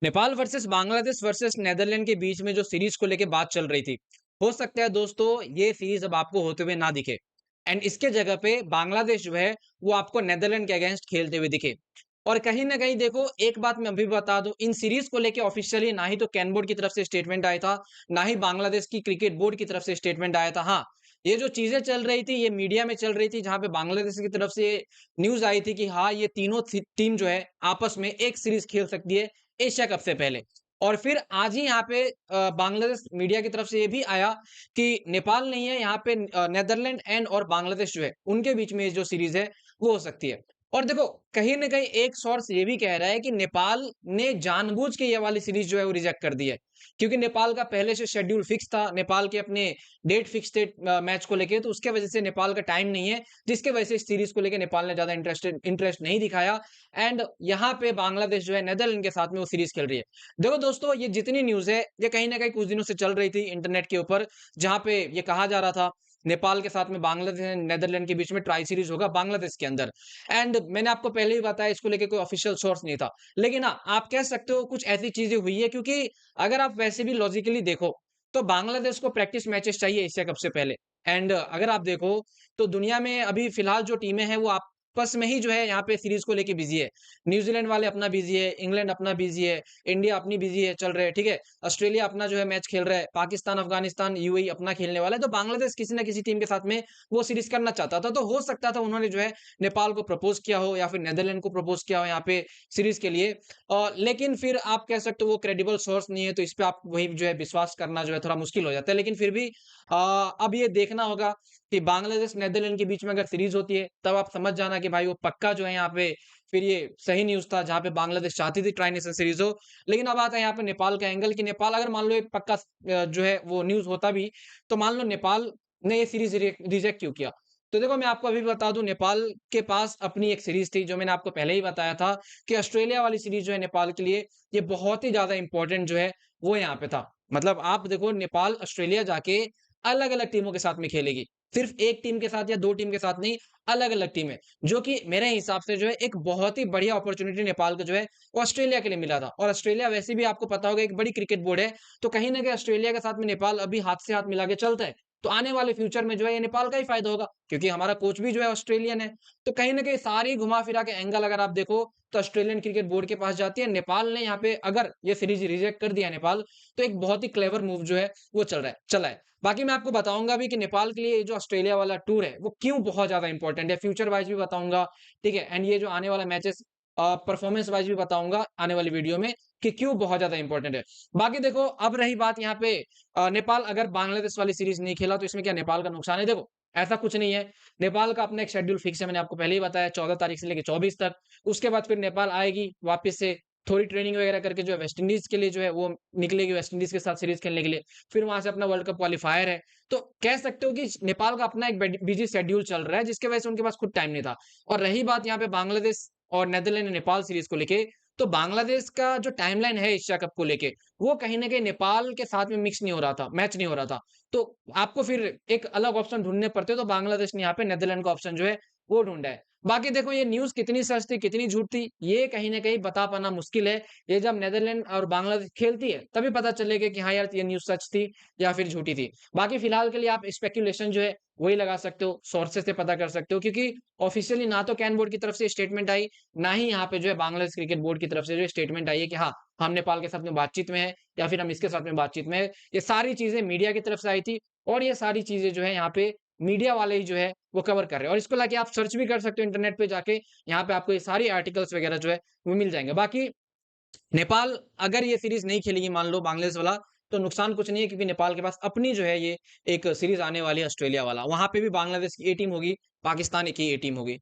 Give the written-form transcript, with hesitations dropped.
Nepal versus Bangladesh versus Netherland के बीच में जो सीरीज को लेके बात चल रही थी, हो सकता है दोस्तों ये सीरीज अब आपको होते हुए ना दिखे एंड इसके जगह पे बांग्लादेश जो है वो आपको नेदरलैंड के अगेंस्ट खेलते हुए दिखे। और कहीं ना कहीं देखो, एक बात मैं अभी बता दूं, इन सीरीज को लेके ऑफिशियली ना ही तो कैन बोर्ड की तरफ से स्टेटमेंट आया था, ना ही बांग्लादेश की क्रिकेट बोर्ड की तरफ से स्टेटमेंट आया था। हाँ, ये जो चीजें चल रही थी ये मीडिया में चल रही थी, जहां पे बांग्लादेश की तरफ से न्यूज आई थी कि हाँ, ये तीनों टीम जो है आपस में एक सीरीज खेल सकती है एशिया कप से पहले। और फिर आज ही यहाँ पे बांग्लादेश मीडिया की तरफ से ये भी आया कि नेपाल नहीं है यहाँ पे, नेदरलैंड एंड और बांग्लादेश जो है उनके बीच में जो सीरीज है वो हो सकती है। और देखो, कहीं ना कहीं एक सोर्स ये भी कह रहा है कि नेपाल ने जानबूझ के ये वाली सीरीज जो है वो रिजेक्ट कर दी है, क्योंकि नेपाल का पहले से शेड्यूल फिक्स था, नेपाल के अपने डेट फिक्स थे मैच को लेके, तो उसके वजह से नेपाल का टाइम नहीं है, जिसके वजह से इस सीरीज को लेके नेपाल ने ज्यादा इंटरेस्ट नहीं दिखाया। एंड यहाँ पे बांग्लादेश जो है नेदरलैंड के साथ में वो सीरीज खेल रही है। देखो दोस्तों, ये जितनी न्यूज है ये कहीं ना कहीं कुछ दिनों से चल रही थी इंटरनेट के ऊपर, जहां पे ये कहा जा रहा था नेपाल के साथ में बांग्लादेश एंड नेदरलैंड के बीच में ट्राई सीरीज होगा बांग्लादेश के अंदर। एंड मैंने आपको पहले ही बताया, इसको लेके कोई ऑफिशियल सोर्स नहीं था, लेकिन हाँ, आप कह सकते हो कुछ ऐसी चीजें हुई है, क्योंकि अगर आप वैसे भी लॉजिकली देखो तो बांग्लादेश को प्रैक्टिस मैचेस चाहिए एशिया कप से पहले। एंड अगर आप देखो तो दुनिया में अभी फिलहाल जो टीमें हैं वो आपस में ही जो है यहाँ पे सीरीज को लेके बिजी है। न्यूजीलैंड वाले अपना बिजी है, इंग्लैंड अपना बिजी है, इंडिया अपनी बिजी है, चल रहे हैं, ठीक है। ऑस्ट्रेलिया अपना जो है मैच खेल रहा है, पाकिस्तान, अफगानिस्तान, यूएई अपना खेलने वाला है, तो बांग्लादेश किसी ना किसी टीम के साथ में वो सीरीज करना चाहता था। तो हो सकता था उन्होंने जो है नेपाल को प्रपोज किया हो या फिर नेदरलैंड को प्रपोज किया हो यहाँ पे सीरीज के लिए। लेकिन फिर आप कह सकते हो वो क्रेडिबल सोर्स नहीं है, तो इस पे आप वही जो है विश्वास करना जो है थोड़ा मुश्किल हो जाता है। लेकिन फिर भी अब ये देखना होगा कि बांग्लादेश नेदरलैंड के बीच में अगर सीरीज होती है, तब आप समझ जाना कि भाई वो पक्का जो है यहाँ पे फिर ये सही न्यूज़ था, जहाँ पे बांग्लादेश चाहती थी ट्राई नेशन सीरीज हो। लेकिन अब आता है यहाँ पे नेपाल का एंगल, कि नेपाल अगर मान लो एक पक्का जो है वो न्यूज़ होता भी, तो मान लो नेपाल ने ये सीरीज रिजेक्ट क्यों किया? तो देखो, मैं आपको अभी बता दूं, नेपाल के पास अपनी एक सीरीज थी, जो मैंने आपको पहले ही बताया था कि ऑस्ट्रेलिया वाली सीरीज जो है नेपाल के लिए ये बहुत ही ज्यादा इंपॉर्टेंट जो है वो यहाँ पे था। मतलब आप देखो, नेपाल ऑस्ट्रेलिया जाके अलग अलग टीमों के साथ में खेलेगी, सिर्फ एक टीम के साथ या दो टीम के साथ नहीं, अलग अलग टीमें, जो कि मेरे हिसाब से जो है एक बहुत ही बढ़िया अपॉर्चुनिटी नेपाल को जो है ऑस्ट्रेलिया के लिए मिला था। और ऑस्ट्रेलिया वैसे भी आपको पता होगा एक बड़ी क्रिकेट बोर्ड है, तो कहीं ना कहीं ऑस्ट्रेलिया के साथ में नेपाल अभी हाथ से हाथ मिला के चलता है। तो आने वाले फ्यूचर में जो है ये नेपाल का ही फायदा होगा, क्योंकि हमारा कोच भी जो है ऑस्ट्रेलियन है। तो कहीं ना कहीं सारी घुमा फिरा के एंगल अगर आप देखो, तो ऑस्ट्रेलियन क्रिकेट बोर्ड के पास जाती है। नेपाल ने यहाँ पे अगर ये सीरीज रिजेक्ट कर दिया नेपाल, तो एक बहुत ही क्लेवर मूव जो है वो चला है। बाकी मैं आपको बताऊंगा भी कि नेपाल के लिए ये जो ऑस्ट्रेलिया वाला टूर है वो क्यों बहुत ज्यादा इंपॉर्टेंट है, फ्यूचर वाइज भी बताऊंगा, ठीक है। एंड ये जो आने वाला मैचेस परफॉर्मेंस वाइज भी बताऊंगा आने वाली वीडियो में कि क्यों बहुत ज्यादा इंपॉर्टेंट है। बाकी देखो, अब रही बात यहाँ पे, नेपाल अगर बांग्लादेश वाली सीरीज नहीं खेला तो इसमें क्या नेपाल का नुकसान है? देखो, ऐसा कुछ नहीं है। नेपाल का अपना एक शेड्यूल फिक्स है, मैंने आपको पहले ही बताया, 14 तारीख से लेकर 24 तक। उसके बाद फिर नेपाल आएगी वापस से, थोड़ी ट्रेनिंग वगैरह करके जो है वेस्ट इंडीज के लिए जो है वो निकलेगी, वेस्ट इंडीज के साथ सीरीज खेलने के लिए। फिर वहां से अपना वर्ल्ड कप क्वालिफायर है। तो कह सकते हो कि नेपाल का अपना एक बिजी शेड्यूल चल रहा है, जिसके वजह से उनके पास खुद टाइम नहीं था। और रही बात यहाँ पे बांग्लादेश और नेदरलैंड नेपाल सीरीज को लेके, तो बांग्लादेश का जो टाइमलाइन है एशिया कप को लेके, वो कहीं ना कहीं नेपाल के साथ में मिक्स नहीं हो रहा था, मैच नहीं हो रहा था। तो आपको फिर एक अलग ऑप्शन ढूंढने पड़ते, तो बांग्लादेश ने यहाँ पे नेदरलैंड का ऑप्शन जो है वो ढूंढा है। बाकी देखो, ये न्यूज़ कितनी सच थी कितनी झूठ थी, ये कहीं न कहीं बता पाना मुश्किल है। ये जब नीदरलैंड और बांग्लादेश खेलती है, तभी पता चलेगा कि हाँ यार, ये न्यूज़ सच थी या फिर झूठी थी। बाकी फिलहाल के लिए आप स्पेकुलेशन जो है वही लगा सकते हो, सोर्सेज़ से पता कर सकते हो, क्योंकि ऑफिशियली ना तो कैन बोर्ड की तरफ से स्टेटमेंट आई, ना ही यहाँ पे जो है बांग्लादेश क्रिकेट बोर्ड की तरफ से जो स्टेटमेंट आई है कि हाँ, हम नेपाल के साथ में बातचीत में हैं या फिर हम इसके साथ में बातचीत में हैं। ये सारी चीज़ें मीडिया की तरफ से आई थी, और ये सारी चीज़ें जो है यहाँ पे मीडिया वाले ही जो है वो कवर कर रहे हैं। और इसको लाके आप सर्च भी कर सकते हो इंटरनेट पे जाके, यहाँ पे आपको ये सारी आर्टिकल्स वगैरह जो है वो मिल जाएंगे। बाकी नेपाल अगर ये सीरीज नहीं खेलेगी मान लो बांग्लादेश वाला, तो नुकसान कुछ नहीं है, क्योंकि नेपाल के पास अपनी जो है ये एक सीरीज आने वाली है ऑस्ट्रेलिया वाला, वहां पे भी बांग्लादेश की ए टीम होगी, पाकिस्तान की ए टीम होगी।